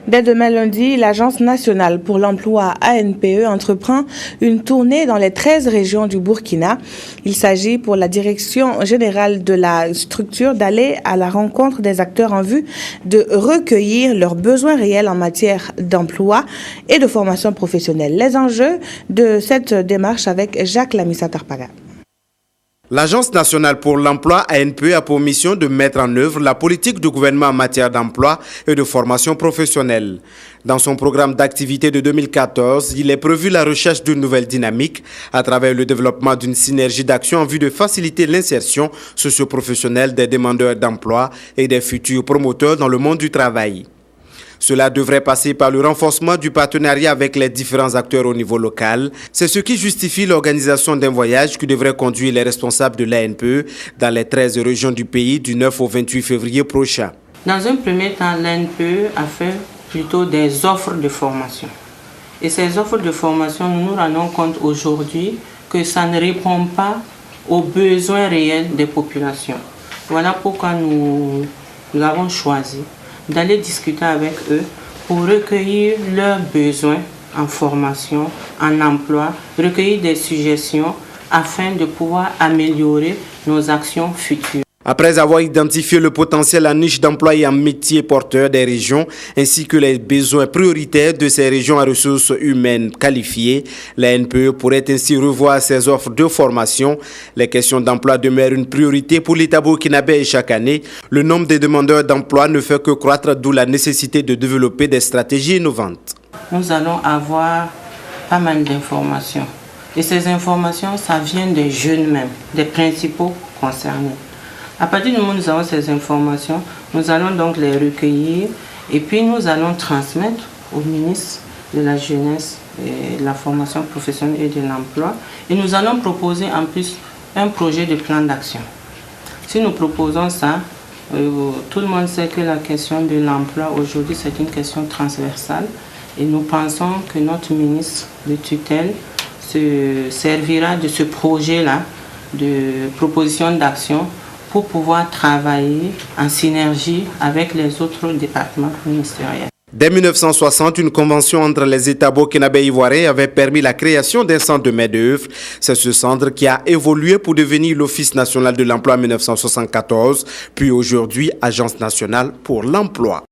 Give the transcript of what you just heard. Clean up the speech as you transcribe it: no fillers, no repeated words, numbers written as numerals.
Dès demain lundi, l'Agence nationale pour l'emploi ANPE entreprend une tournée dans les 13 régions du Burkina. Il s'agit pour la direction générale de la structure d'aller à la rencontre des acteurs en vue de recueillir leurs besoins réels en matière d'emploi et de formation professionnelle. Les enjeux de cette démarche avec Jacques Lamissa Tarpaga. L'Agence nationale pour l'emploi ANPE a pour mission de mettre en œuvre la politique du gouvernement en matière d'emploi et de formation professionnelle. Dans son programme d'activité de 2014, il est prévu la recherche d'une nouvelle dynamique à travers le développement d'une synergie d'action en vue de faciliter l'insertion socio-professionnelle des demandeurs d'emploi et des futurs promoteurs dans le monde du travail. Cela devrait passer par le renforcement du partenariat avec les différents acteurs au niveau local. C'est ce qui justifie l'organisation d'un voyage qui devrait conduire les responsables de l'ANPE dans les 13 régions du pays du 9 au 28 février prochain. Dans un premier temps, l'ANPE a fait plutôt des offres de formation. Et ces offres de formation, nous nous rendons compte aujourd'hui que ça ne répond pas aux besoins réels des populations. Voilà pourquoi nous avons choisi d'aller discuter avec eux pour recueillir leurs besoins en formation, en emploi, recueillir des suggestions afin de pouvoir améliorer nos actions futures. Après avoir identifié le potentiel en niche d'emploi et en métiers porteurs des régions, ainsi que les besoins prioritaires de ces régions à ressources humaines qualifiées, la NPE pourrait ainsi revoir ses offres de formation. Les questions d'emploi demeurent une priorité pour l'État burkinabé et chaque année, le nombre des demandeurs d'emploi ne fait que croître, d'où la nécessité de développer des stratégies innovantes. Nous allons avoir pas mal d'informations. Et ces informations, ça vient des jeunes même, des principaux concernés. À partir du moment où nous avons ces informations, nous allons donc les recueillir et puis nous allons transmettre au ministre de la Jeunesse et de la formation professionnelle et de l'emploi. Et nous allons proposer en plus un projet de plan d'action. Si nous proposons ça, tout le monde sait que la question de l'emploi aujourd'hui c'est une question transversale et nous pensons que notre ministre de tutelle se servira de ce projet-là de proposition d'action pour pouvoir travailler en synergie avec les autres départements ministériels. Dès 1960, une convention entre les États burkinabés et ivoiriens avait permis la création d'un centre de main-d'œuvre. C'est ce centre qui a évolué pour devenir l'Office national de l'emploi en 1974, puis aujourd'hui Agence nationale pour l'emploi.